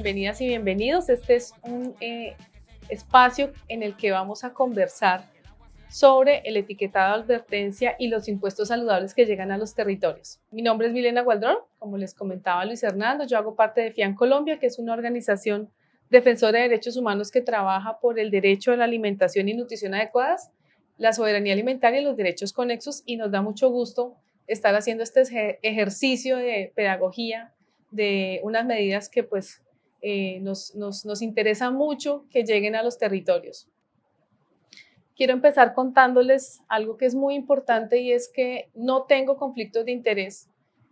bienvenidas y bienvenidos. Este es un espacio en el que vamos a conversar sobre el etiquetado de advertencia y los impuestos saludables que llegan a los territorios. Mi nombre es Milena Gualdrón, como les comentaba Luis Hernando, yo hago parte de FIAN Colombia, que es una organización defensora de derechos humanos que trabaja por el derecho a la alimentación y nutrición adecuadas, la soberanía alimentaria y los derechos conexos, y nos da mucho gusto estar haciendo este ejercicio de pedagogía de unas medidas que pues nos interesa mucho que lleguen a los territorios. Quiero empezar contándoles algo que es muy importante, y es que no tengo conflictos de interés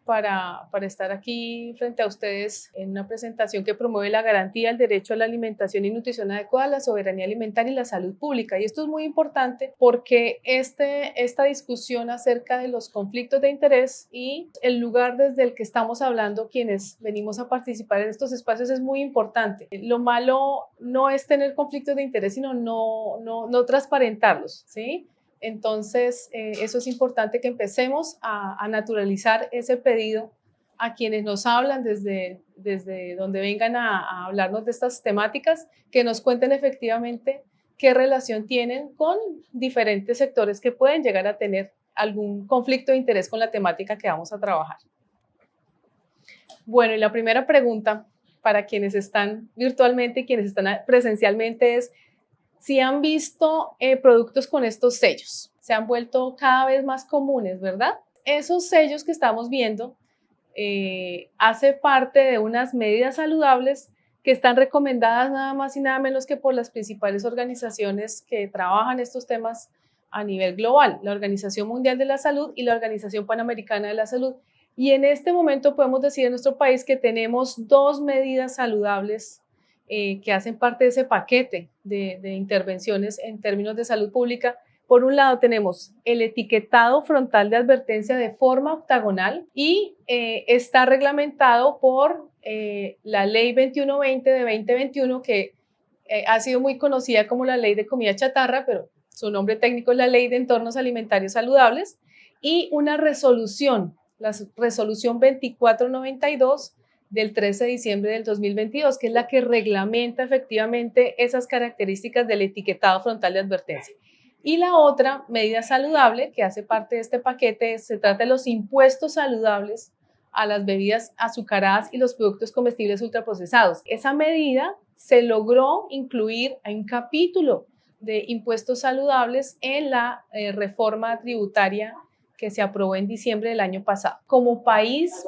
para estar aquí frente a ustedes en una presentación que promueve la garantía del derecho a la alimentación y nutrición adecuada, la soberanía alimentaria y la salud pública. Y esto es muy importante porque esta discusión acerca de los conflictos de interés y el lugar desde el que estamos hablando quienes venimos a participar en estos espacios es muy importante. Lo malo no es tener conflictos de interés, sino no transparentarlos, ¿sí? Entonces, eso es importante, que empecemos a naturalizar ese pedido a quienes nos hablan desde donde vengan a hablarnos de estas temáticas, que nos cuenten efectivamente qué relación tienen con diferentes sectores que pueden llegar a tener algún conflicto de interés con la temática que vamos a trabajar. Bueno, y la primera pregunta para quienes están virtualmente y quienes están presencialmente es: si han visto productos con estos sellos, se han vuelto cada vez más comunes, ¿verdad? Esos sellos que estamos viendo hace parte de unas medidas saludables que están recomendadas nada más y nada menos que por las principales organizaciones que trabajan estos temas a nivel global, la Organización Mundial de la Salud y la Organización Panamericana de la Salud. Y en este momento podemos decir en nuestro país que tenemos dos medidas saludables que hacen parte de ese paquete de intervenciones en términos de salud pública. Por un lado tenemos el etiquetado frontal de advertencia de forma octagonal, y está reglamentado por la Ley 2120 de 2021, que ha sido muy conocida como la Ley de Comida Chatarra, pero su nombre técnico es la Ley de Entornos Alimentarios Saludables, y una resolución, la resolución 2492 del 13 de diciembre del 2022, que es la que reglamenta efectivamente esas características del etiquetado frontal de advertencia. Y la otra medida saludable que hace parte de este paquete se trata de los impuestos saludables a las bebidas azucaradas y los productos comestibles ultraprocesados. Esa medida se logró incluir en un capítulo de impuestos saludables en la reforma tributaria que se aprobó en diciembre del año pasado. Como país,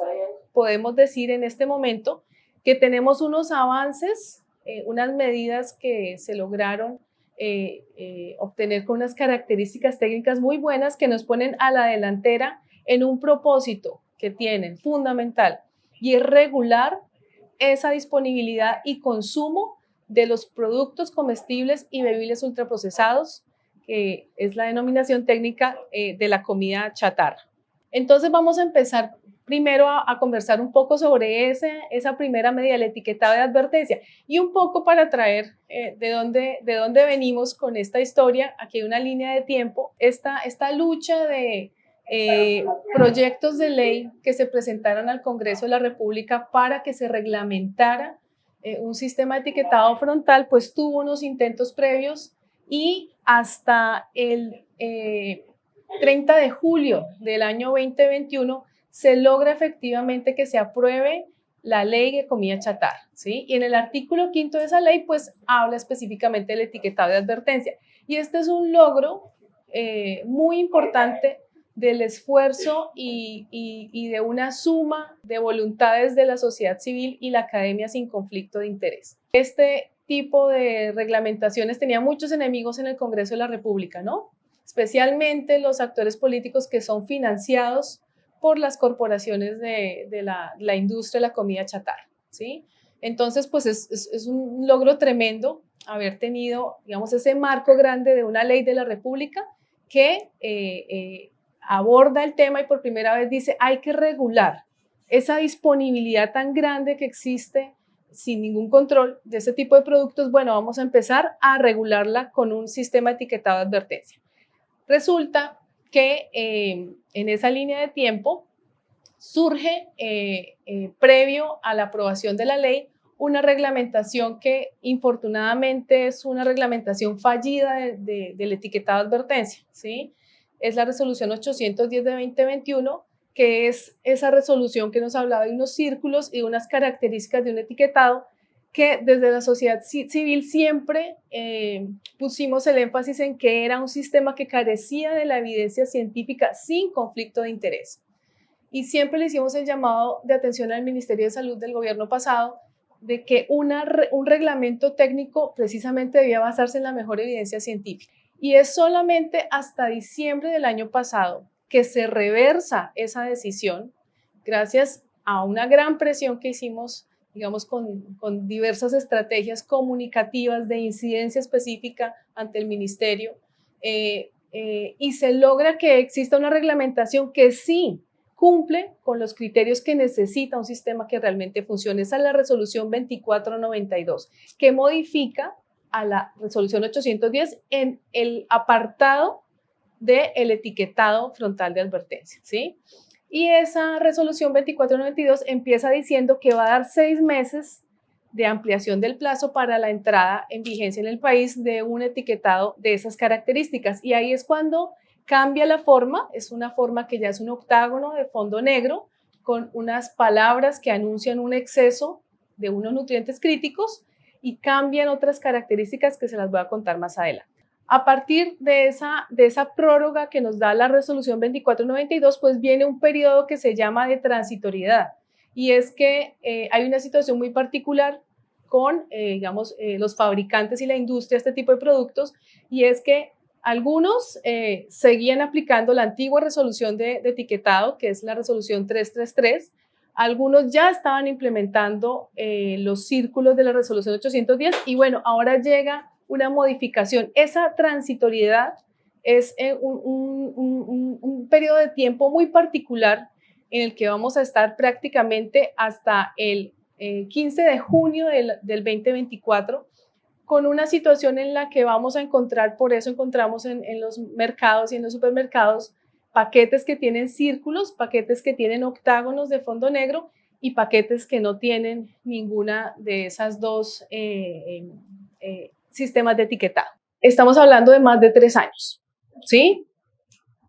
podemos decir en este momento que tenemos unos avances, unas medidas que se lograron obtener con unas características técnicas muy buenas que nos ponen a la delantera en un propósito que tienen fundamental, y es regular esa disponibilidad y consumo de los productos comestibles y bebibles ultraprocesados, que es la denominación técnica de la comida chatarra. Entonces vamos a empezar primero a conversar un poco sobre esa primera medida, el etiquetado de advertencia, y un poco para traer de dónde venimos con esta historia. Aquí hay una línea de tiempo, esta lucha de proyectos de ley que se presentaron al Congreso de la República para que se reglamentara un sistema de etiquetado frontal, pues tuvo unos intentos previos, y hasta el 30 de julio del año 2021 se logra efectivamente que se apruebe la ley de comida chatarra, ¿sí? Y en el artículo 5 de esa ley, pues habla específicamente del etiquetado de advertencia. Y este es un logro muy importante del esfuerzo y de una suma de voluntades de la sociedad civil y la academia sin conflicto de interés. Este tipo de reglamentaciones tenía muchos enemigos en el Congreso de la República, ¿no? Especialmente los actores políticos que son financiados por las corporaciones de la industria de la comida chatarra, ¿sí? Entonces, pues es un logro tremendo haber tenido, digamos, ese marco grande de una ley de la República que aborda el tema y por primera vez dice: hay que regular esa disponibilidad tan grande que existe sin ningún control de ese tipo de productos. Bueno, vamos a empezar a regularla con un sistema etiquetado de advertencia. Resulta que en esa línea de tiempo surge, previo a la aprobación de la ley, una reglamentación que infortunadamente es una reglamentación fallida del etiquetado de advertencia, ¿sí? Es la resolución 810 de 2021, que es esa resolución que nos hablaba de unos círculos y unas características de un etiquetado que desde la sociedad civil siempre pusimos el énfasis en que era un sistema que carecía de la evidencia científica sin conflicto de interés. Y siempre le hicimos el llamado de atención al Ministerio de Salud del gobierno pasado de que un reglamento técnico precisamente debía basarse en la mejor evidencia científica. Y es solamente hasta diciembre del año pasado que se reversa esa decisión, gracias a una gran presión que hicimos, digamos, con diversas estrategias comunicativas de incidencia específica ante el ministerio, y se logra que exista una reglamentación que sí cumple con los criterios que necesita un sistema que realmente funcione. Esa es la resolución 2492, que modifica a la resolución 810 en el apartado del etiquetado frontal de advertencia, ¿sí? Y esa resolución 2492 empieza diciendo que va a dar 6 meses de ampliación del plazo para la entrada en vigencia en el país de un etiquetado de esas características. Y ahí es cuando cambia la forma, es una forma que ya es un octágono de fondo negro con unas palabras que anuncian un exceso de unos nutrientes críticos y cambian otras características que se las voy a contar más adelante. A partir de esa prórroga que nos da la resolución 2492, pues viene un periodo que se llama de transitoriedad. Y es que hay una situación muy particular con, digamos, los fabricantes y la industria de este tipo de productos, y es que algunos seguían aplicando la antigua resolución de etiquetado, que es la resolución 333. Algunos ya estaban implementando los círculos de la resolución 810 y bueno, ahora llega una modificación. Esa transitoriedad es un periodo de tiempo muy particular en el que vamos a estar prácticamente hasta el 15 de junio del 2024, con una situación en la que vamos a encontrar, por eso encontramos en los mercados y en los supermercados, paquetes que tienen círculos, paquetes que tienen octágonos de fondo negro y paquetes que no tienen ninguna de esas dos sistemas de etiquetado. Estamos hablando de más de 3 años, ¿sí?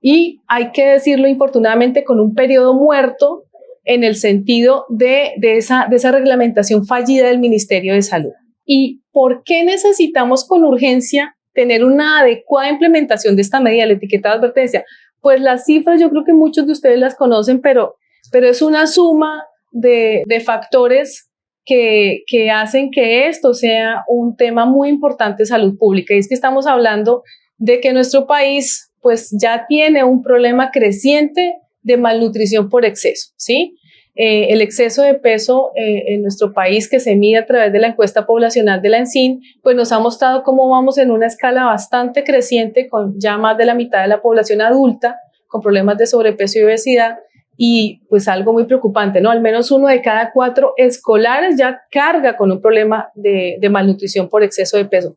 Y hay que decirlo infortunadamente con un periodo muerto en el sentido de esa reglamentación fallida del Ministerio de Salud. ¿Y por qué necesitamos con urgencia tener una adecuada implementación de esta medida, la etiqueta de advertencia? Pues las cifras yo creo que muchos de ustedes las conocen, pero es una suma de factores que hacen que esto sea un tema muy importante de salud pública. Y es que estamos hablando de que nuestro país pues ya tiene un problema creciente de malnutrición por exceso, ¿sí? El exceso de peso en nuestro país, que se mide a través de la encuesta poblacional de la ENSIN, pues nos ha mostrado cómo vamos en una escala bastante creciente, con ya más de la mitad de la población adulta con problemas de sobrepeso y obesidad, y pues algo muy preocupante, ¿no? Al menos 1 de cada 4 escolares ya carga con un problema de malnutrición por exceso de peso.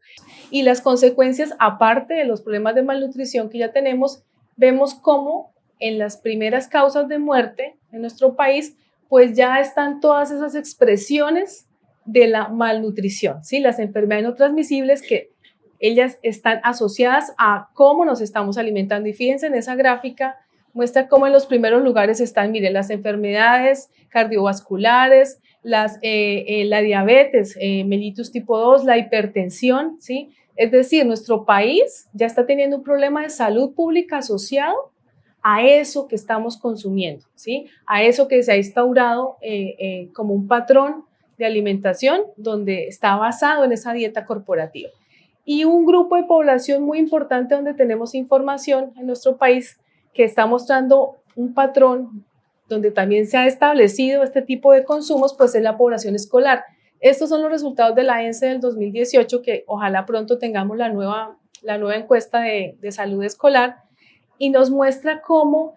Y las consecuencias, aparte de los problemas de malnutrición que ya tenemos, vemos cómo en las primeras causas de muerte en nuestro país, pues ya están todas esas expresiones de la malnutrición, ¿sí? Las enfermedades no transmisibles, que ellas están asociadas a cómo nos estamos alimentando. Y fíjense en esa gráfica, muestra cómo en los primeros lugares están, miren, las enfermedades cardiovasculares, la diabetes, mellitus tipo 2, la hipertensión, ¿sí? Es decir, nuestro país ya está teniendo un problema de salud pública asociado a eso que estamos consumiendo, ¿sí? A eso que se ha instaurado como un patrón de alimentación donde está basado en esa dieta corporativa. Y un grupo de población muy importante donde tenemos información en nuestro país que está mostrando un patrón donde también se ha establecido este tipo de consumos, pues es la población escolar. Estos son los resultados de la ENSE del 2018, que ojalá pronto tengamos la nueva encuesta de salud escolar, y nos muestra cómo,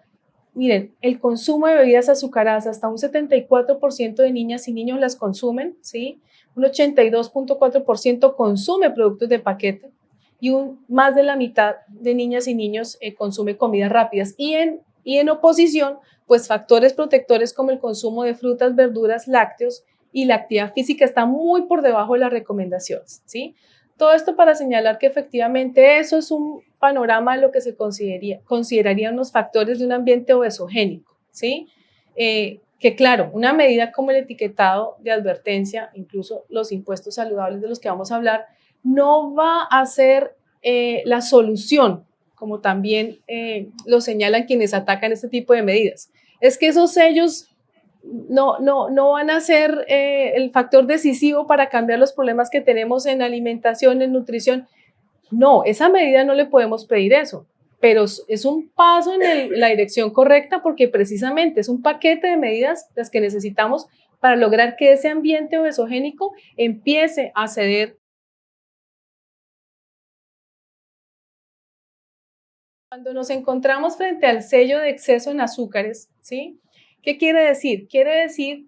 miren, el consumo de bebidas azucaradas, hasta un 74% de niñas y niños las consumen, ¿sí? Un 82.4% consume productos de paquete y más de la mitad de niñas y niños consume comidas rápidas. Y en oposición, pues factores protectores como el consumo de frutas, verduras, lácteos y la actividad física está muy por debajo de las recomendaciones, ¿sí? Todo esto para señalar que efectivamente eso es un panorama de lo que se considerarían los factores de un ambiente obesogénico, ¿sí? Que claro, una medida como el etiquetado de advertencia, incluso los impuestos saludables de los que vamos a hablar, no va a ser la solución, como también lo señalan quienes atacan este tipo de medidas. Es que esos sellos no van a ser el factor decisivo para cambiar los problemas que tenemos en alimentación, en nutrición. No, esa medida no le podemos pedir eso, pero es un paso en la dirección correcta porque precisamente es un paquete de medidas las que necesitamos para lograr que ese ambiente obesogénico empiece a ceder. Cuando nos encontramos frente al sello de exceso en azúcares, ¿sí? ¿Qué quiere decir? Quiere decir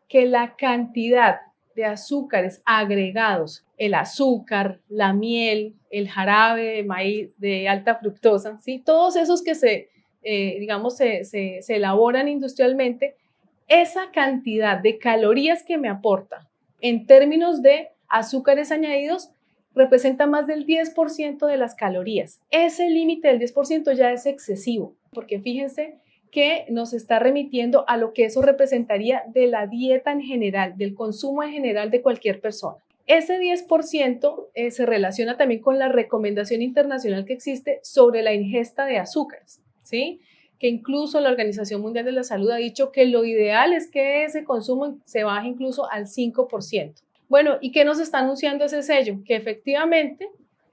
que la cantidad de azúcares agregados, el azúcar, la miel, el jarabe de maíz de alta fructosa, ¿sí? Todos esos que digamos, se elaboran industrialmente, esa cantidad de calorías que me aporta en términos de azúcares añadidos representa más del 10% de las calorías. Ese límite del 10% ya es excesivo, porque fíjense que nos está remitiendo a lo que eso representaría de la dieta en general, del consumo en general de cualquier persona. Ese 10% se relaciona también con la recomendación internacional que existe sobre la ingesta de azúcares, ¿sí? Que incluso la Organización Mundial de la Salud ha dicho que lo ideal es que ese consumo se baje incluso al 5%. Bueno, ¿y qué nos está anunciando ese sello? Que efectivamente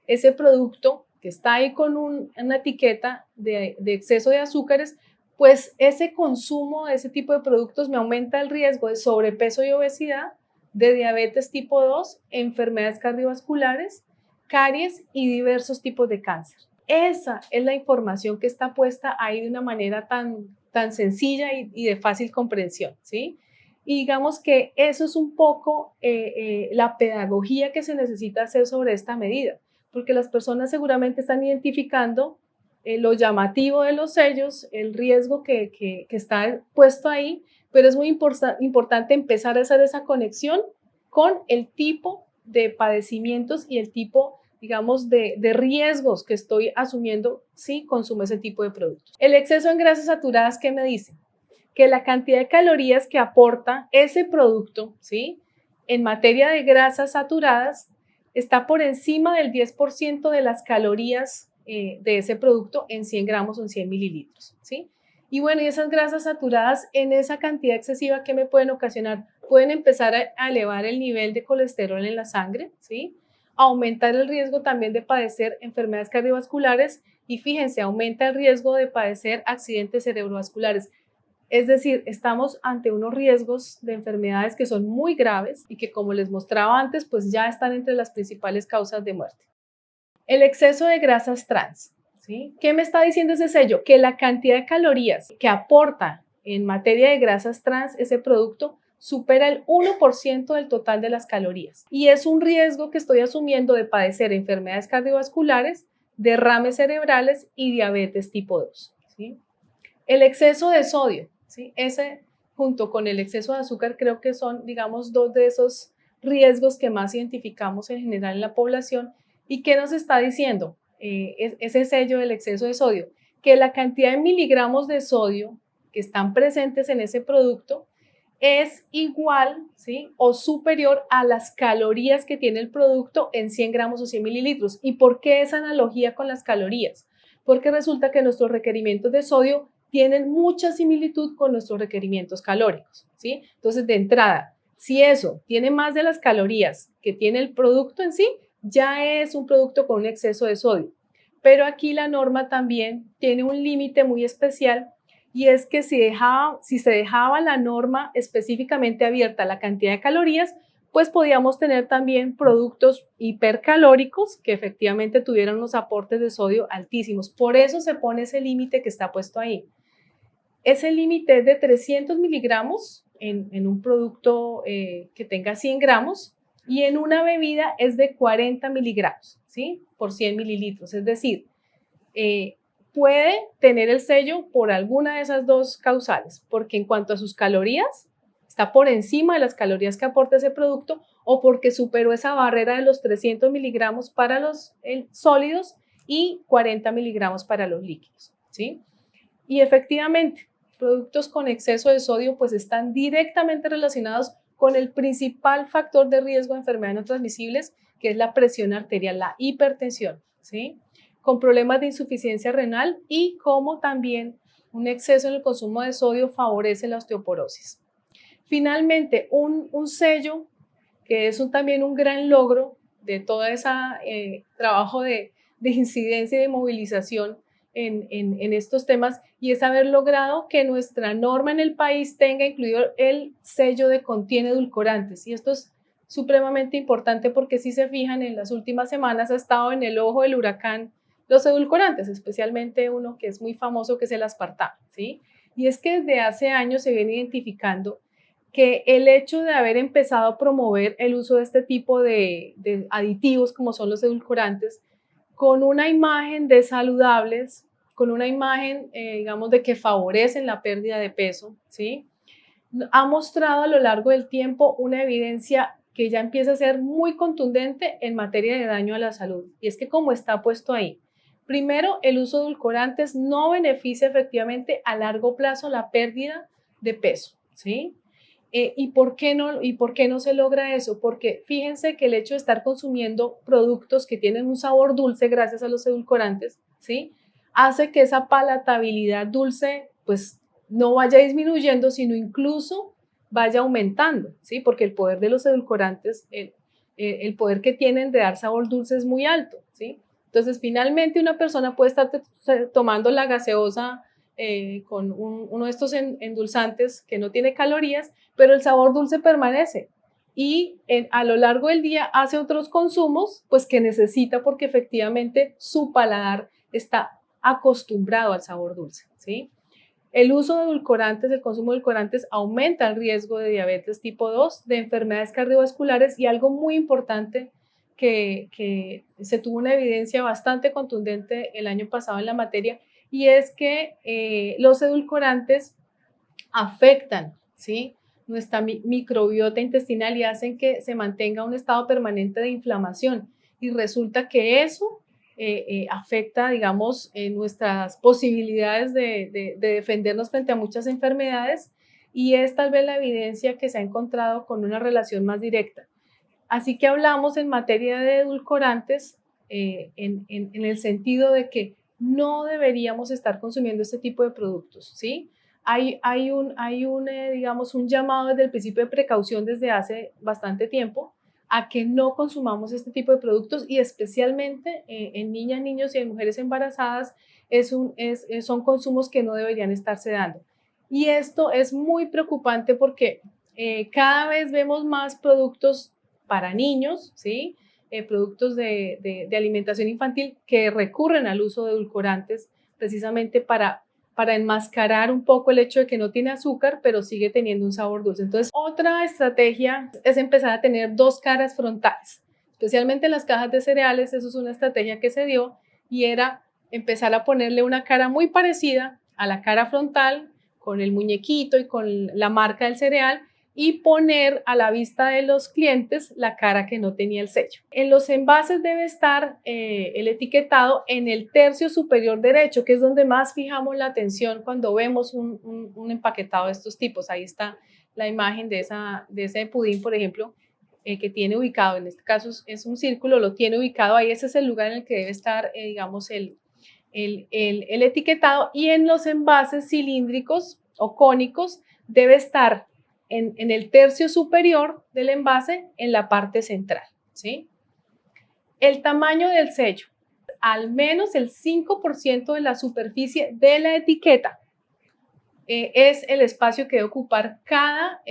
ese producto que está ahí con una etiqueta de exceso de azúcares, pues ese consumo de ese tipo de productos me aumenta el riesgo de sobrepeso y obesidad, de diabetes tipo 2, enfermedades cardiovasculares, caries y diversos tipos de cáncer. Esa es la información que está puesta ahí de una manera tan sencilla y de fácil comprensión, ¿sí? Y digamos que eso es un poco la pedagogía que se necesita hacer sobre esta medida, porque las personas seguramente están identificando lo llamativo de los sellos, el riesgo que está puesto ahí, pero es muy importante empezar a hacer esa conexión con el tipo de padecimientos y el tipo, digamos, de riesgos que estoy asumiendo si consumo ese tipo de productos. El exceso en grasas saturadas, ¿qué me dice? Que la cantidad de calorías que aporta ese producto, ¿sí? En materia de grasas saturadas, está por encima del 10% de las calorías de ese producto en 100 gramos o en 100 mililitros, ¿sí? Y bueno, y esas grasas saturadas en esa cantidad excesiva, ¿qué me pueden ocasionar? Pueden empezar a elevar el nivel de colesterol en la sangre, ¿sí? Aumentar el riesgo también de padecer enfermedades cardiovasculares y fíjense, aumenta el riesgo de padecer accidentes cerebrovasculares. Es decir, estamos ante unos riesgos de enfermedades que son muy graves y que, como les mostraba antes, pues ya están entre las principales causas de muerte. El exceso de grasas trans, ¿sí? ¿Qué me está diciendo ese sello? Que la cantidad de calorías que aporta en materia de grasas trans ese producto supera el 1% del total de las calorías. Y es un riesgo que estoy asumiendo de padecer enfermedades cardiovasculares, derrames cerebrales y diabetes tipo 2, ¿sí? El exceso de sodio, ¿sí? Ese junto con el exceso de azúcar creo que son, digamos, dos de esos riesgos que más identificamos en general en la población. ¿Y qué nos está diciendo ese sello del exceso de sodio? Que la cantidad de miligramos de sodio que están presentes en ese producto es igual, ¿sí? O superior a las calorías que tiene el producto en 100 gramos o 100 mililitros. ¿Y por qué esa analogía con las calorías? Porque resulta que nuestros requerimientos de sodio tienen mucha similitud con nuestros requerimientos calóricos, ¿sí? Entonces, de entrada, si eso tiene más de las calorías que tiene el producto en sí, ya es un producto con un exceso de sodio. Pero aquí la norma también tiene un límite muy especial y es que si se dejaba la norma específicamente abierta a la cantidad de calorías, pues podíamos tener también productos hipercalóricos que efectivamente tuvieran unos aportes de sodio altísimos. Por eso se pone ese límite que está puesto ahí. Ese límite es de 300 miligramos en un producto que tenga 100 gramos y en una bebida es de 40 miligramos, ¿sí? Por 100 mililitros. Es decir, puede tener el sello por alguna de esas dos causales, porque en cuanto a sus calorías, está por encima de las calorías que aporta ese producto o porque superó esa barrera de los 300 miligramos para los sólidos y 40 miligramos para los líquidos, ¿sí? Y efectivamente, productos con exceso de sodio pues están directamente relacionados con el principal factor de riesgo de enfermedades no transmisibles, que es la presión arterial, la hipertensión, ¿sí? Con problemas de insuficiencia renal y como también un exceso en el consumo de sodio favorece la osteoporosis. Finalmente, un sello que es también un gran logro de todo ese trabajo de incidencia y de movilización en estos temas, y es haber logrado que nuestra norma en el país tenga incluido el sello de contiene edulcorantes. Y esto es supremamente importante porque si se fijan, en las últimas semanas ha estado en el ojo del huracán los edulcorantes, especialmente uno que es muy famoso, que es el aspartamo, ¿sí? Y es que desde hace años se viene identificando que el hecho de haber empezado a promover el uso de este tipo de aditivos como son los edulcorantes, con una imagen de saludables, con una imagen, digamos, de que favorecen la pérdida de peso, ¿sí? Ha mostrado a lo largo del tiempo una evidencia que ya empieza a ser muy contundente en materia de daño a la salud. Y es que como está puesto ahí, primero, el uso de edulcorantes no beneficia efectivamente a largo plazo la pérdida de peso, ¿sí? ¿Y por qué no se logra eso? Porque fíjense que el hecho de estar consumiendo productos que tienen un sabor dulce gracias a los edulcorantes, ¿sí? Hace que esa palatabilidad dulce pues no vaya disminuyendo, sino incluso vaya aumentando, ¿sí? Porque el poder de los edulcorantes, el poder que tienen de dar sabor dulce es muy alto, ¿sí? Entonces, finalmente una persona puede estar tomando la gaseosa con uno de estos endulzantes que no tiene calorías, pero el sabor dulce permanece y a lo largo del día hace otros consumos pues que necesita porque efectivamente su paladar está acostumbrado al sabor dulce, ¿sí? El uso de edulcorantes, el consumo de edulcorantes aumenta el riesgo de diabetes tipo 2, de enfermedades cardiovasculares y algo muy importante que se tuvo una evidencia bastante contundente el año pasado en la materia, y es que los edulcorantes afectan, ¿sí?, nuestra microbiota intestinal y hacen que se mantenga un estado permanente de inflamación. Y resulta que eso afecta, digamos, nuestras posibilidades de defendernos frente a muchas enfermedades, y es tal vez la evidencia que se ha encontrado con una relación más directa. Así que hablamos en materia de edulcorantes en el sentido de que no deberíamos estar consumiendo este tipo de productos, ¿sí? Digamos, un llamado desde el principio de precaución desde hace bastante tiempo a que no consumamos este tipo de productos, y especialmente en niñas, niños y en mujeres embarazadas son consumos que no deberían estarse dando. Y esto es muy preocupante porque cada vez vemos más productos para niños, ¿sí? Productos de alimentación infantil que recurren al uso de edulcorantes precisamente para enmascarar un poco el hecho de que no tiene azúcar, pero sigue teniendo un sabor dulce. Entonces, otra estrategia es empezar a tener dos caras frontales, especialmente en las cajas de cereales. Eso es una estrategia que se dio, y era empezar a ponerle una cara muy parecida a la cara frontal, con el muñequito y con la marca del cereal, y poner a la vista de los clientes la cara que no tenía el sello. En los envases debe estar el etiquetado en el tercio superior derecho, que es donde más fijamos la atención cuando vemos un empaquetado de estos tipos. Ahí está la imagen de ese pudín, por ejemplo, que tiene ubicado, en este caso es un círculo, lo tiene ubicado ahí. Ese es el lugar en el que debe estar, digamos, el etiquetado, y en los envases cilíndricos o cónicos debe estar en el tercio superior del envase, en la parte central, ¿sí? El tamaño del sello, al menos el 5% de la superficie de la etiqueta es el espacio que debe ocupar cada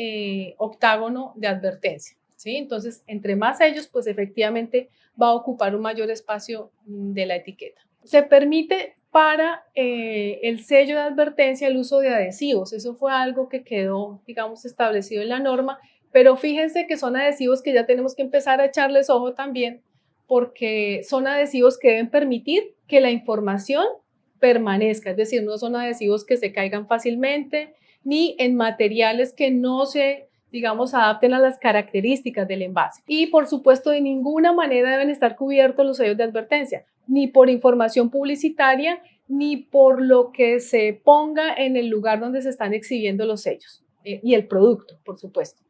octágono de advertencia, ¿sí? Entonces, entre más sellos, pues efectivamente va a ocupar un mayor espacio de la etiqueta. Se permite para el sello de advertencia el uso de adhesivos. Eso fue algo que quedó, digamos, establecido en la norma, pero fíjense que son adhesivos que ya tenemos que empezar a echarles ojo también, porque son adhesivos que deben permitir que la información permanezca, es decir, no son adhesivos que se caigan fácilmente, ni en materiales que no se digamos, adapten a las características del envase. Y por supuesto, de ninguna manera deben estar cubiertos los sellos de advertencia, ni por información publicitaria, ni por lo que se ponga en el lugar donde se están exhibiendo los sellos y el producto, por supuesto.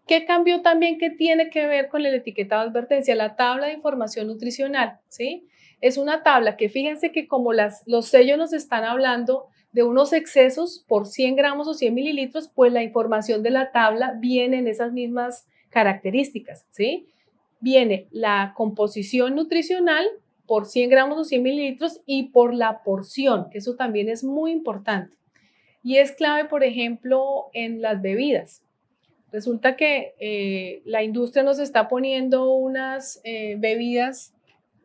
¿Qué cambió también que tiene que ver con el etiquetado de advertencia? La tabla de información nutricional, ¿sí? Es una tabla que fíjense que como los sellos nos están hablando de unos excesos por 100 gramos o 100 mililitros, pues la información de la tabla viene en esas mismas características, ¿sí? Viene la composición nutricional por 100 gramos o 100 mililitros y por la porción, que eso también es muy importante. Y es clave, por ejemplo, en las bebidas. Resulta que la industria nos está poniendo unas bebidas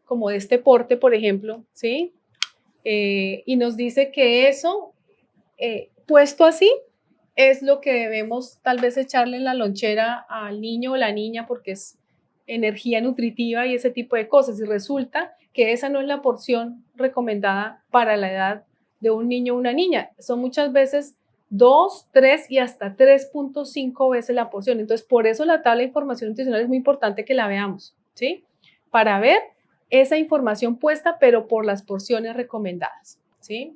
como de este porte, por ejemplo, ¿sí? Y nos dice que eso, puesto así, es lo que debemos tal vez echarle en la lonchera al niño o la niña porque es energía nutritiva y ese tipo de cosas. Y resulta que esa no es la porción recomendada para la edad de un niño o una niña. Son muchas veces 2, 3 y hasta 3.5 veces la porción. Entonces, por eso la tabla de información nutricional es muy importante que la veamos, ¿sí? Para ver esa información puesta, pero por las porciones recomendadas, ¿sí?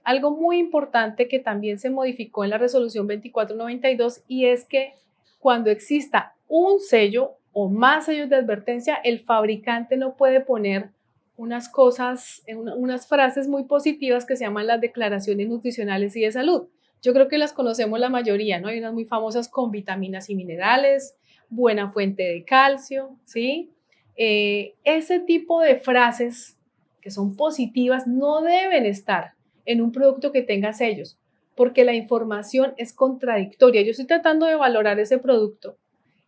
Algo muy importante que también se modificó en la resolución 2492 y es que cuando exista un sello o más sellos de advertencia, el fabricante no puede poner unas cosas, unas frases muy positivas que se llaman las declaraciones nutricionales y de salud. Yo creo que las conocemos la mayoría, ¿no? Hay unas muy famosas con vitaminas y minerales, buena fuente de calcio, ¿sí? Ese tipo de frases que son positivas no deben estar en un producto que tenga sellos, porque la información es contradictoria. Yo estoy tratando de valorar ese producto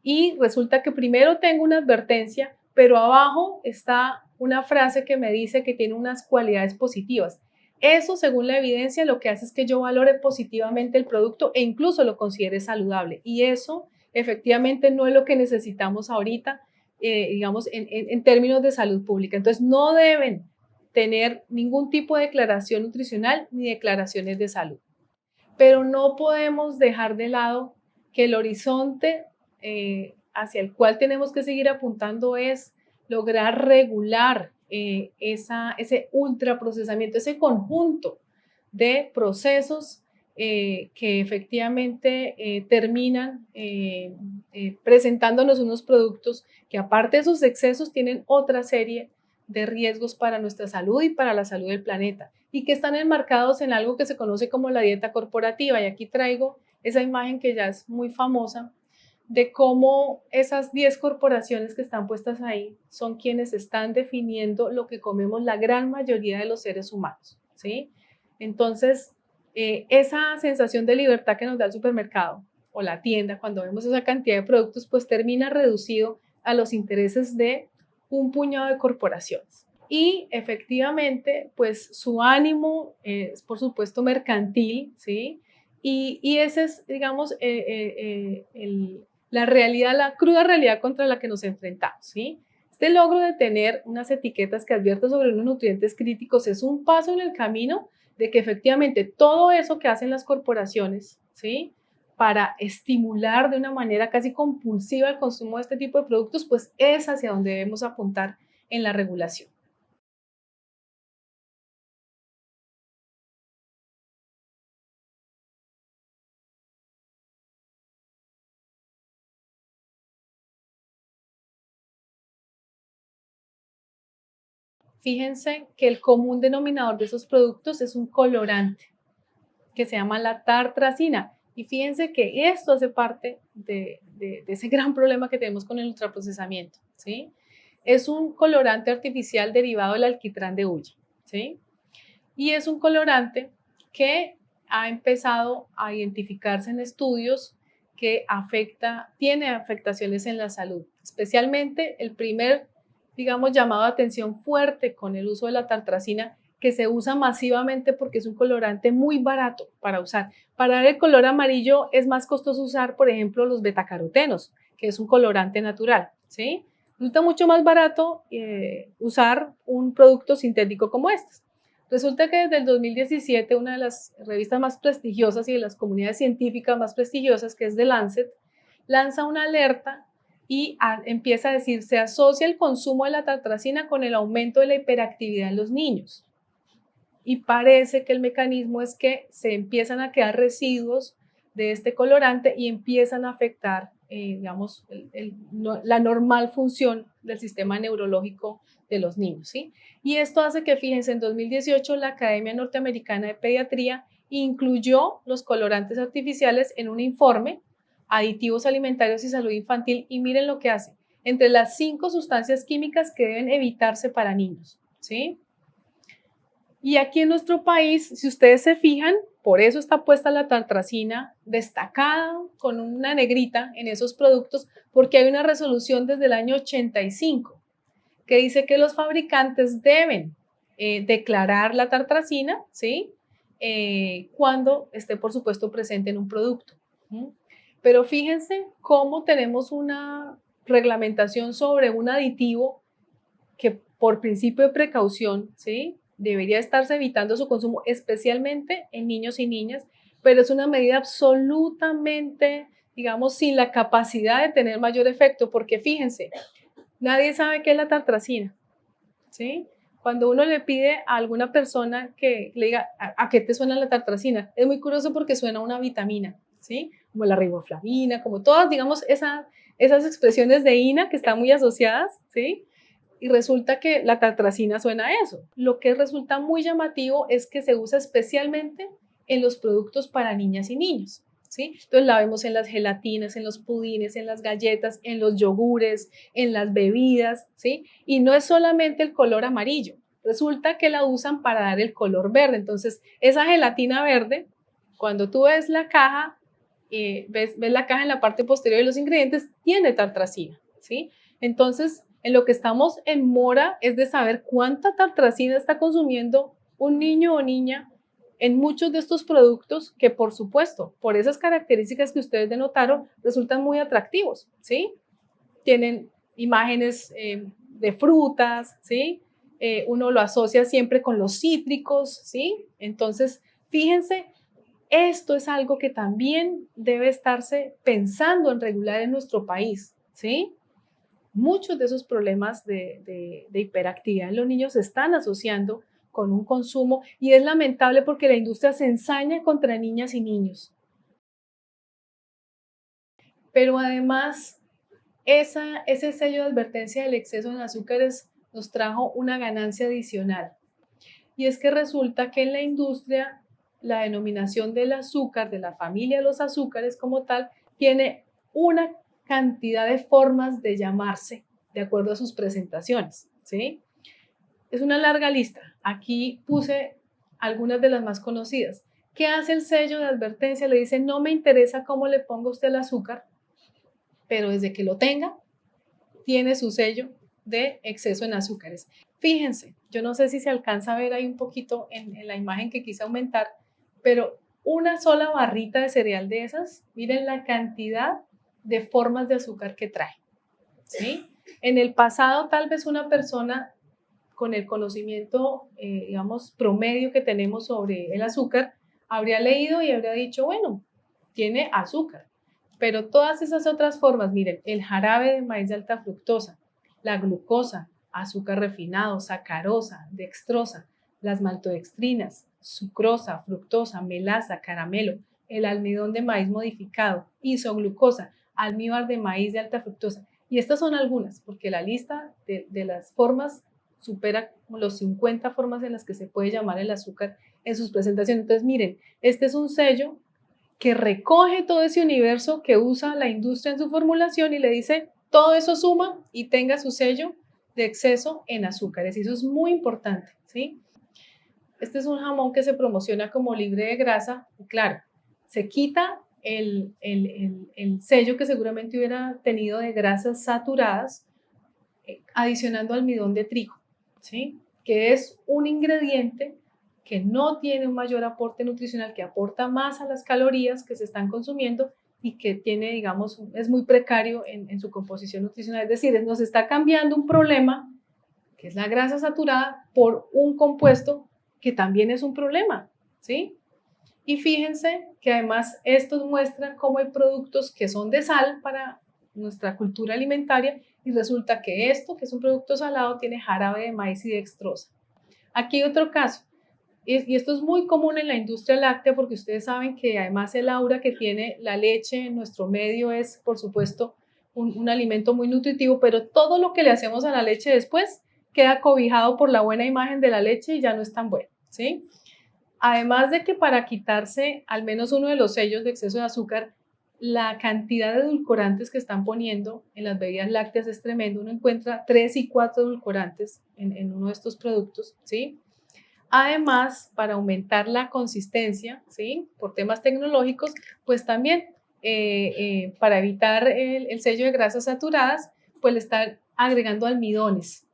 y resulta que primero tengo una advertencia, pero abajo está una frase que me dice que tiene unas cualidades positivas. Eso, según la evidencia, lo que hace es que yo valore positivamente el producto e incluso lo considere saludable. Y eso efectivamente no es lo que necesitamos ahorita, digamos, en términos de salud pública. Entonces, no deben tener ningún tipo de declaración nutricional ni declaraciones de salud. Pero no podemos dejar de lado que el horizonte hacia el cual tenemos que seguir apuntando es lograr regular ese ultraprocesamiento, ese conjunto de procesos que efectivamente terminan presentándonos unos productos que aparte de sus excesos tienen otra serie de riesgos para nuestra salud y para la salud del planeta y que están enmarcados en algo que se conoce como la dieta corporativa. Y aquí traigo esa imagen que ya es muy famosa de cómo esas 10 corporaciones que están puestas ahí son quienes están definiendo lo que comemos la gran mayoría de los seres humanos, ¿sí? Entonces, esa sensación de libertad que nos da el supermercado o la tienda cuando vemos esa cantidad de productos, pues termina reducido a los intereses de un puñado de corporaciones. Y efectivamente, pues su ánimo es, por supuesto, mercantil, ¿sí? Y ese es, digamos, la realidad, la cruda realidad contra la que nos enfrentamos, ¿sí? Este logro de tener unas etiquetas que advierten sobre unos nutrientes críticos es un paso en el camino de que efectivamente todo eso que hacen las corporaciones, ¿sí? Para estimular de una manera casi compulsiva el consumo de este tipo de productos, pues es hacia donde debemos apuntar en la regulación. Fíjense que el común denominador de esos productos es un colorante que se llama la tartrazina. Y fíjense que esto hace parte de ese gran problema que tenemos con el ultraprocesamiento, ¿sí? Es un colorante artificial derivado del alquitrán de hulla, ¿sí? Y es un colorante que ha empezado a identificarse en estudios que tiene afectaciones en la salud, especialmente el primer, digamos, llamado a atención fuerte con el uso de la tartrazina, que se usa masivamente porque es un colorante muy barato para usar. Para dar el color amarillo es más costoso usar, por ejemplo, los betacarotenos, que es un colorante natural, ¿sí? Resulta mucho más barato usar un producto sintético como este. Resulta que desde el 2017 una de las revistas más prestigiosas y de las comunidades científicas más prestigiosas, que es The Lancet, lanza una alerta y empieza a decir, se asocia el consumo de la tartrazina con el aumento de la hiperactividad en los niños. Y parece que el mecanismo es que se empiezan a quedar residuos de este colorante y empiezan a afectar, digamos, la normal función del sistema neurológico de los niños, ¿sí? Y esto hace que, fíjense, en 2018 la Academia Norteamericana de Pediatría incluyó los colorantes artificiales en un informe, Aditivos Alimentarios y Salud Infantil, y miren lo que hace, entre las 5 sustancias químicas que deben evitarse para niños, ¿sí? Y aquí en nuestro país, si ustedes se fijan, por eso está puesta la tartrazina destacada con una negrita en esos productos, porque hay una resolución desde el año 85 que dice que los fabricantes deben declarar la tartrazina, ¿sí? Cuando esté, por supuesto, presente en un producto. Pero fíjense cómo tenemos una reglamentación sobre un aditivo que por principio de precaución, ¿sí? Debería estarse evitando su consumo, especialmente en niños y niñas, pero es una medida absolutamente, digamos, sin la capacidad de tener mayor efecto, porque fíjense, nadie sabe qué es la tartrazina, ¿sí? Cuando uno le pide a alguna persona que le diga, ¿a qué te suena la tartrazina? Es muy curioso porque suena a una vitamina, ¿sí? Como la riboflavina, como todas, digamos, esas expresiones de INA que están muy asociadas, ¿sí? Y resulta que la tartrazina suena a eso. Lo que resulta muy llamativo es que se usa especialmente en los productos para niñas y niños, ¿sí? Entonces la vemos en las gelatinas, en los pudines, en las galletas, en los yogures, en las bebidas, ¿sí? Y no es solamente el color amarillo, resulta que la usan para dar el color verde. Entonces, esa gelatina verde, cuando tú ves la caja, ves la caja en la parte posterior de los ingredientes, tiene tartrazina, ¿sí? Entonces, en lo que estamos en mora es de saber cuánta tartrazina está consumiendo un niño o niña en muchos de estos productos que, por supuesto, por esas características que ustedes denotaron, resultan muy atractivos, ¿sí? Tienen imágenes de frutas, ¿sí? Uno lo asocia siempre con los cítricos, ¿sí? Entonces, fíjense, esto es algo que también debe estarse pensando en regular en nuestro país, ¿sí? Muchos de esos problemas de hiperactividad en los niños se están asociando con un consumo y es lamentable porque la industria se ensaña contra niñas y niños. Pero además, ese sello de advertencia del exceso en azúcares nos trajo una ganancia adicional. Y es que resulta que en la industria la denominación del azúcar, de la familia de los azúcares como tal, tiene una cantidad de formas de llamarse de acuerdo a sus presentaciones, ¿sí? Es una larga lista. Aquí puse algunas de las más conocidas. ¿Qué hace el sello de advertencia? Le dice, no me interesa cómo le ponga usted el azúcar, pero desde que lo tenga, tiene su sello de exceso en azúcares. Fíjense, yo no sé si se alcanza a ver ahí un poquito en la imagen que quise aumentar, pero una sola barrita de cereal de esas, miren la cantidad de formas de azúcar que trae, ¿sí? En el pasado, tal vez una persona con el conocimiento, digamos, promedio que tenemos sobre el azúcar, habría leído y habría dicho, bueno, tiene azúcar, pero todas esas otras formas, miren, el jarabe de maíz de alta fructosa, la glucosa, azúcar refinado, sacarosa, dextrosa, las maltodextrinas, sucrosa, fructosa, melaza, caramelo, el almidón de maíz modificado, isoglucosa, almíbar de maíz de alta fructosa. Y estas son algunas, porque la lista de las formas supera los 50 formas en las que se puede llamar el azúcar en sus presentaciones. Entonces, miren, este es un sello que recoge todo ese universo que usa la industria en su formulación y le dice, todo eso suma y tenga su sello de exceso en azúcares. Y eso es muy importante, ¿sí? Este es un jamón que se promociona como libre de grasa. Y claro, se quita el sello que seguramente hubiera tenido de grasas saturadas, adicionando almidón de trigo, ¿sí? Que es un ingrediente que no tiene un mayor aporte nutricional, que aporta más a las calorías que se están consumiendo y que tiene, digamos, es muy precario en su composición nutricional. Es decir, nos está cambiando un problema, que es la grasa saturada, por un compuesto que también es un problema, ¿sí? Y fíjense que además estos muestran cómo hay productos que son de sal para nuestra cultura alimentaria y resulta que esto, que es un producto salado, tiene jarabe de maíz y dextrosa. Aquí otro caso, y esto es muy común en la industria láctea porque ustedes saben que además el aura que tiene la leche en nuestro medio es, por supuesto, un alimento muy nutritivo, pero todo lo que le hacemos a la leche después queda cobijado por la buena imagen de la leche y ya no es tan bueno, ¿sí? Además de que para quitarse al menos uno de los sellos de exceso de azúcar, la cantidad de edulcorantes que están poniendo en las bebidas lácteas es tremendo. Uno encuentra 3 y 4 edulcorantes en uno de estos productos, ¿sí? Además, para aumentar la consistencia, ¿sí? Por temas tecnológicos, pues también para evitar el sello de grasas saturadas, pues le están agregando almidones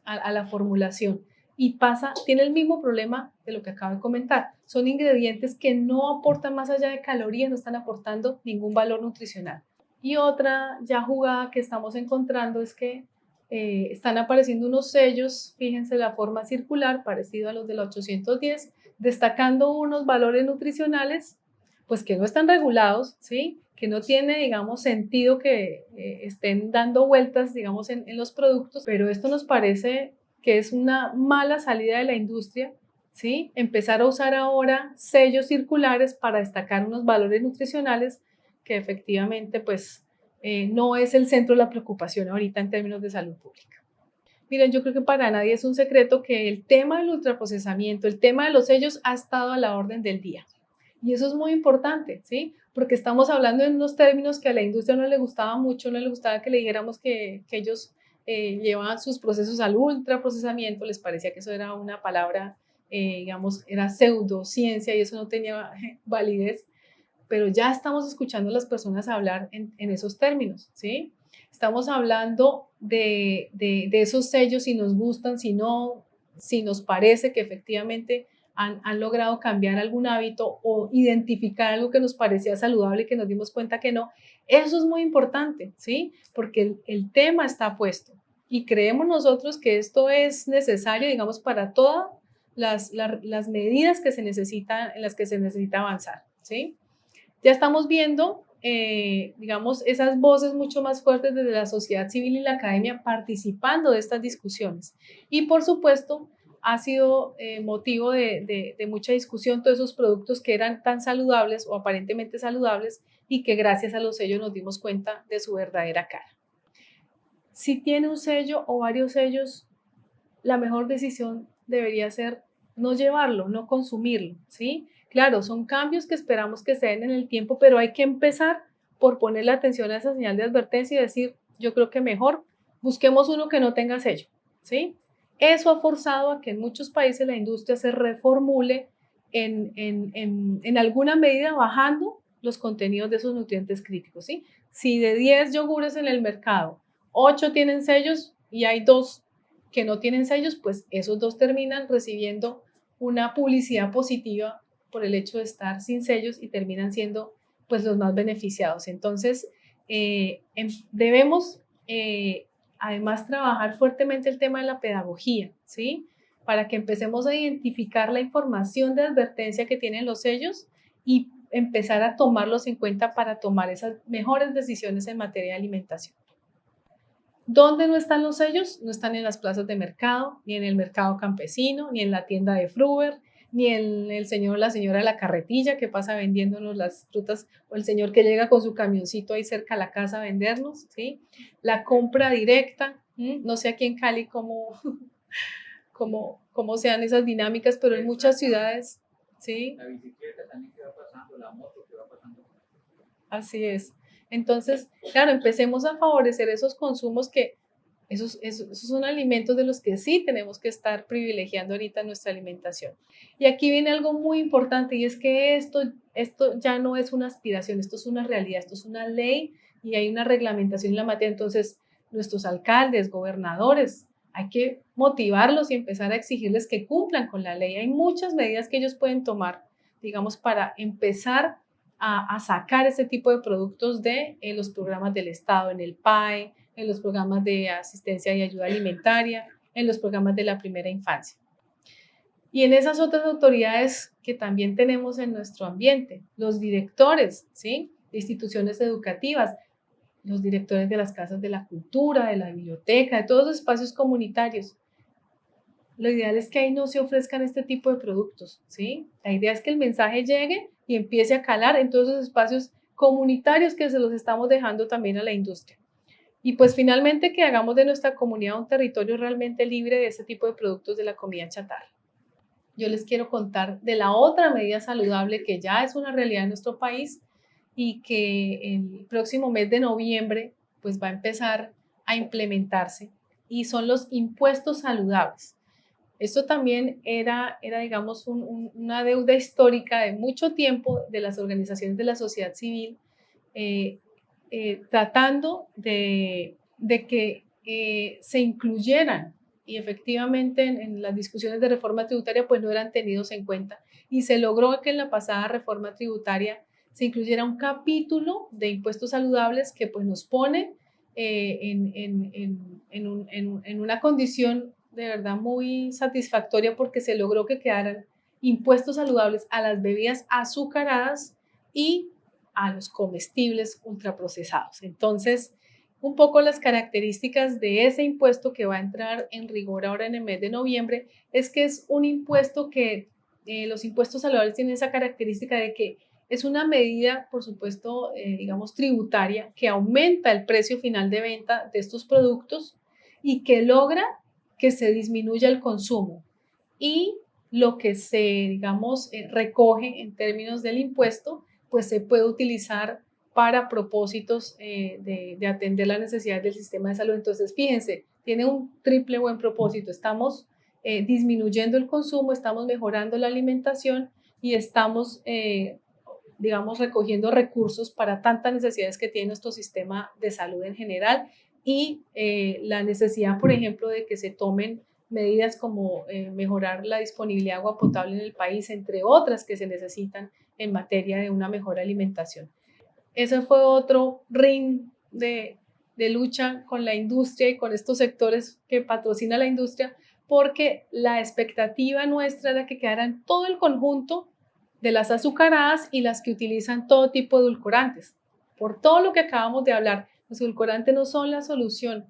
a la formulación y tiene el mismo problema de lo que acabo de comentar. Son ingredientes que no aportan más allá de calorías, no están aportando ningún valor nutricional. Y otra ya jugada que estamos encontrando es que están apareciendo unos sellos, fíjense la forma circular, parecido a los de la 810, destacando unos valores nutricionales, pues que no están regulados, ¿sí? Que no tiene, digamos, sentido que estén dando vueltas, digamos, en los productos, pero esto nos parece que es una mala salida de la industria, ¿sí? Empezar a usar ahora sellos circulares para destacar unos valores nutricionales que efectivamente, pues, no es el centro de la preocupación ahorita en términos de salud pública. Miren, yo creo que para nadie es un secreto que el tema del ultraprocesamiento, el tema de los sellos ha estado a la orden del día. Y eso es muy importante, ¿sí? Porque estamos hablando en unos términos que a la industria no le gustaba mucho, no le gustaba que le dijéramos que ellos llevaban sus procesos al ultraprocesamiento, les parecía que eso era una palabra, digamos, era pseudociencia y eso no tenía validez, pero ya estamos escuchando a las personas hablar en esos términos, ¿sí? Estamos hablando de esos sellos, si nos gustan, si no, si nos parece que efectivamente han logrado cambiar algún hábito o identificar algo que nos parecía saludable y que nos dimos cuenta que no. Eso es muy importante, ¿sí? Porque el tema está puesto y creemos nosotros que esto es necesario, digamos, para todas las medidas que se necesitan, en las que se necesita avanzar, ¿sí? Ya estamos viendo, digamos, esas voces mucho más fuertes desde la sociedad civil y la academia participando de estas discusiones. Y por supuesto, ha sido motivo de mucha discusión todos esos productos que eran tan saludables o aparentemente saludables y que gracias a los sellos nos dimos cuenta de su verdadera cara. Si tiene un sello o varios sellos, la mejor decisión debería ser no llevarlo, no consumirlo, ¿sí? Claro, son cambios que esperamos que se den en el tiempo, pero hay que empezar por poner la atención a esa señal de advertencia y decir, yo creo que mejor busquemos uno que no tenga sello, ¿sí? Eso ha forzado a que en muchos países la industria se reformule en alguna medida bajando los contenidos de esos nutrientes críticos, ¿sí? Si de 10 yogures en el mercado, 8 tienen sellos y hay 2 que no tienen sellos, pues esos 2 terminan recibiendo una publicidad positiva por el hecho de estar sin sellos y terminan siendo pues los más beneficiados. Entonces, debemos además trabajar fuertemente el tema de la pedagogía, ¿sí? Para que empecemos a identificar la información de advertencia que tienen los sellos y empezar a tomarlos en cuenta para tomar esas mejores decisiones en materia de alimentación. ¿Dónde no están los sellos? No están en las plazas de mercado, ni en el mercado campesino, ni en la tienda de Fruver, ni en el señor o la señora de la carretilla que pasa vendiéndonos las frutas, o el señor que llega con su camioncito ahí cerca a la casa a vendernos, ¿sí? La compra directa, no sé aquí en Cali cómo sean esas dinámicas, pero en muchas ciudades, ¿sí? La bicicleta también que va pasando, la moto que va pasando. Así es. Entonces, claro, empecemos a favorecer esos consumos que esos son alimentos de los que sí tenemos que estar privilegiando ahorita nuestra alimentación. Y aquí viene algo muy importante y es que esto ya no es una aspiración, esto es una realidad, esto es una ley y hay una reglamentación en la materia. Entonces, nuestros alcaldes, gobernadores, hay que motivarlos y empezar a exigirles que cumplan con la ley. Hay muchas medidas que ellos pueden tomar, digamos, para empezar a sacar ese tipo de productos de los programas del Estado, en el PAE, en los programas de asistencia y ayuda alimentaria, en los programas de la primera infancia. Y en esas otras autoridades que también tenemos en nuestro ambiente, los directores, ¿sí?, de instituciones educativas, los directores de las casas de la cultura, de la biblioteca, de todos los espacios comunitarios. Lo ideal es que ahí no se ofrezcan este tipo de productos, ¿sí? La idea es que el mensaje llegue y empiece a calar en todos esos espacios comunitarios que se los estamos dejando también a la industria. Y pues finalmente que hagamos de nuestra comunidad un territorio realmente libre de ese tipo de productos de la comida chatarra. Yo les quiero contar de la otra medida saludable que ya es una realidad en nuestro país y que el próximo mes de noviembre pues va a empezar a implementarse, y son los impuestos saludables. Esto también era digamos, una deuda histórica de mucho tiempo de las organizaciones de la sociedad civil, eh, tratando de que se incluyeran, y efectivamente en las discusiones de reforma tributaria pues no eran tenidos en cuenta, y se logró que en la pasada reforma tributaria se incluyera un capítulo de impuestos saludables que pues nos pone en una condición de verdad muy satisfactoria, porque se logró que quedaran impuestos saludables a las bebidas azucaradas y a los comestibles ultraprocesados. Entonces, un poco las características de ese impuesto que va a entrar en rigor ahora en el mes de noviembre es que es un impuesto que los impuestos saludables tienen esa característica de que es una medida, por supuesto, digamos, tributaria, que aumenta el precio final de venta de estos productos y que logra que se disminuya el consumo. Y lo que se, digamos, recoge en términos del impuesto, pues se puede utilizar para propósitos de atender las necesidades del sistema de salud. Entonces, fíjense, tiene un triple buen propósito. Estamos disminuyendo el consumo, estamos mejorando la alimentación y estamos, digamos, recogiendo recursos para tantas necesidades que tiene nuestro sistema de salud en general, y la necesidad, por ejemplo, de que se tomen medidas como mejorar la disponibilidad de agua potable en el país, entre otras que se necesitan en materia de una mejor alimentación. Ese fue otro ring de lucha con la industria y con estos sectores que patrocina la industria, porque la expectativa nuestra era que quedaran todo el conjunto de las azucaradas y las que utilizan todo tipo de edulcorantes. Por todo lo que acabamos de hablar, los edulcorantes no son la solución,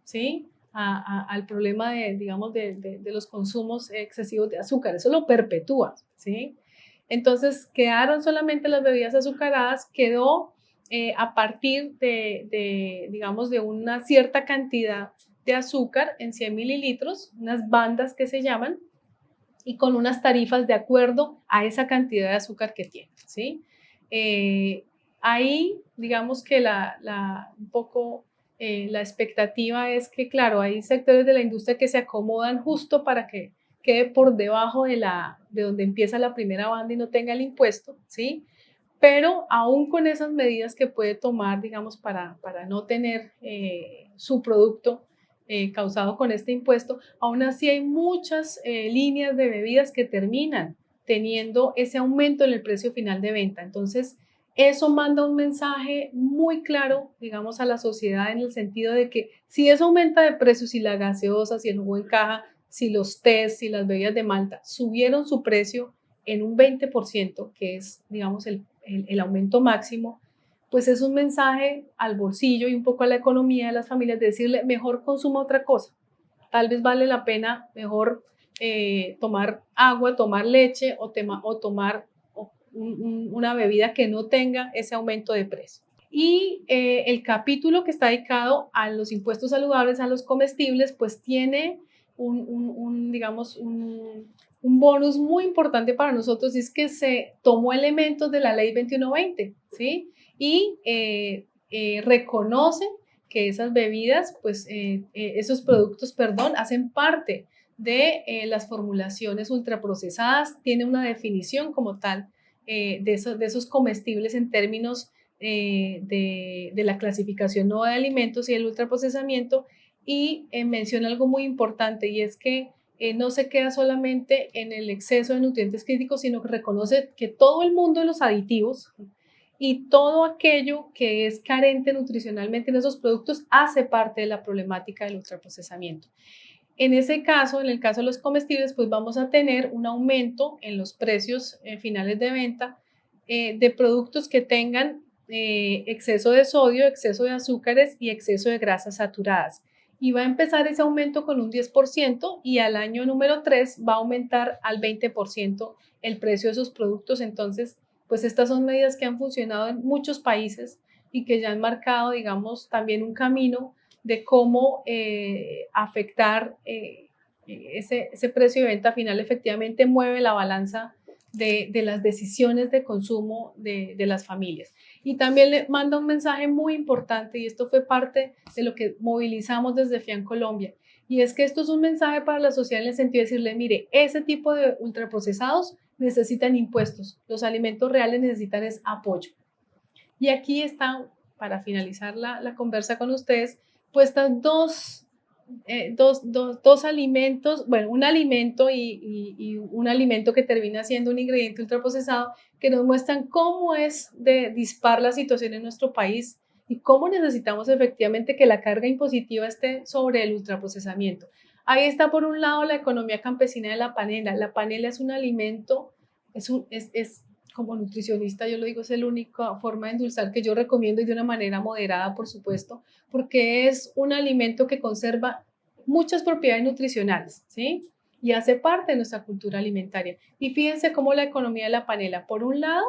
¿sí?, al problema digamos, de los consumos excesivos de azúcar. Eso lo perpetúa, ¿sí? Entonces quedaron solamente las bebidas azucaradas, quedó a partir digamos, de una cierta cantidad de azúcar en 100 mililitros, unas bandas que se llaman, y con unas tarifas de acuerdo a esa cantidad de azúcar que tiene, ¿sí? Ahí, digamos que un poco la expectativa es que, claro, hay sectores de la industria que se acomodan justo para que quede por debajo de donde empieza la primera banda y no tenga el impuesto, ¿sí? Pero aún con esas medidas que puede tomar, digamos, para no tener su producto causado con este impuesto, aún así hay muchas líneas de bebidas que terminan teniendo ese aumento en el precio final de venta. Entonces, eso manda un mensaje muy claro, digamos, a la sociedad, en el sentido de que si eso aumenta de precio, si la gaseosa, si el jugo en caja, si los tés, si las bebidas de malta subieron su precio en un 20%, que es, digamos, el aumento máximo, pues es un mensaje al bolsillo y un poco a la economía de las familias, de decirle, mejor consuma otra cosa. Tal vez vale la pena mejor tomar agua, tomar leche o tomar una bebida que no tenga ese aumento de precio. Y el capítulo que está dedicado a los impuestos saludables, a los comestibles, pues tiene digamos, un bonus muy importante para nosotros, y es que se tomó elementos de la ley 2120, ¿sí? Y reconoce que esas bebidas, pues esos productos, perdón, hacen parte de las formulaciones ultraprocesadas, tiene una definición como tal de esos comestibles en términos de la clasificación nueva de alimentos y el ultraprocesamiento, y menciona algo muy importante, y es que no se queda solamente en el exceso de nutrientes críticos, sino que reconoce que todo el mundo de los aditivos y todo aquello que es carente nutricionalmente en esos productos hace parte de la problemática del ultraprocesamiento. En ese caso, en el caso de los comestibles, pues vamos a tener un aumento en los precios finales de venta de productos que tengan exceso de sodio, exceso de azúcares y exceso de grasas saturadas. Y va a empezar ese aumento con un 10% y al año número 3 va a aumentar al 20% el precio de esos productos. Entonces, pues estas son medidas que han funcionado en muchos países y que ya han marcado, digamos, también un camino de cómo afectar ese precio de venta final efectivamente mueve la balanza de las decisiones de consumo de las familias. Y también le manda un mensaje muy importante, y esto fue parte de lo que movilizamos desde FIAN Colombia, y es que esto es un mensaje para la sociedad en el sentido de decirle, mire, ese tipo de ultraprocesados necesitan impuestos, los alimentos reales necesitan es apoyo. Y aquí están, para finalizar la conversa con ustedes, puestas dos alimentos, bueno, un alimento y un alimento que termina siendo un ingrediente ultraprocesado que nos muestran cómo es de dispar la situación en nuestro país y cómo necesitamos efectivamente que la carga impositiva esté sobre el ultraprocesamiento. Ahí está por un lado la economía campesina de la panela. La panela es un alimento, es como nutricionista, yo lo digo, es la única forma de endulzar que yo recomiendo y de una manera moderada, por supuesto, porque es un alimento que conserva muchas propiedades nutricionales, ¿sí? Y hace parte de nuestra cultura alimentaria. Y fíjense cómo la economía de la panela, por un lado,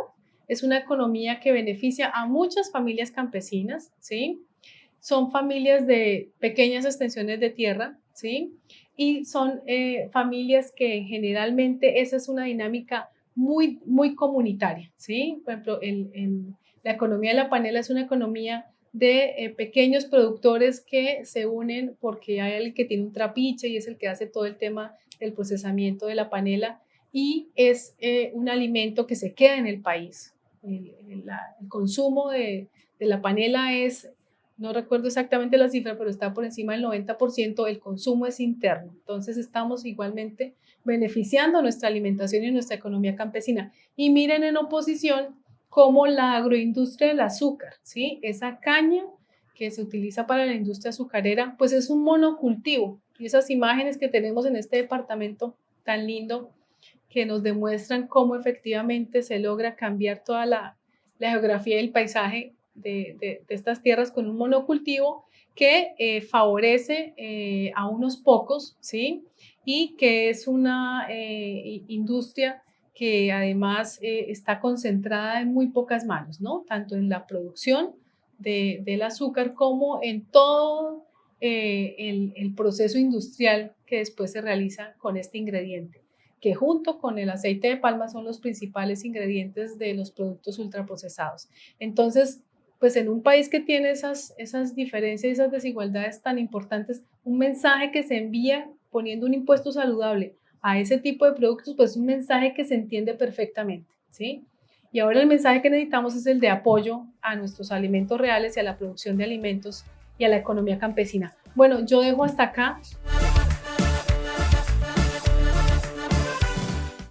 es una economía que beneficia a muchas familias campesinas, ¿sí? Son familias de pequeñas extensiones de tierra, ¿sí? Y son familias que generalmente esa es una dinámica muy comunitaria, ¿sí? Por ejemplo, la economía de la panela es una economía de pequeños productores que se unen porque hay alguien que tiene un trapiche y es el que hace todo el tema del procesamiento de la panela y es un alimento que se queda en el país. El consumo de la panela es, no recuerdo exactamente la cifra, pero está por encima del 90%, el consumo es interno. Entonces estamos igualmente beneficiando nuestra alimentación y nuestra economía campesina. Y miren en oposición como la agroindustria del azúcar, ¿sí? Esa caña que se utiliza para la industria azucarera, pues es un monocultivo. Y esas imágenes que tenemos en este departamento tan lindo que nos demuestran cómo efectivamente se logra cambiar toda la geografía y el paisaje de estas tierras con un monocultivo que favorece a unos pocos, ¿sí? Y que es una industria que además está concentrada en muy pocas manos, ¿no? Tanto en la producción del azúcar como en todo el proceso industrial que después se realiza con este ingrediente, que junto con el aceite de palma son los principales ingredientes de los productos ultraprocesados. Entonces, pues en un país que tiene esas diferencias y esas desigualdades tan importantes, un mensaje que se envía poniendo un impuesto saludable a ese tipo de productos, pues es un mensaje que se entiende perfectamente, ¿sí? Y ahora el mensaje que necesitamos es el de apoyo a nuestros alimentos reales y a la producción de alimentos y a la economía campesina. Bueno, yo dejo hasta acá.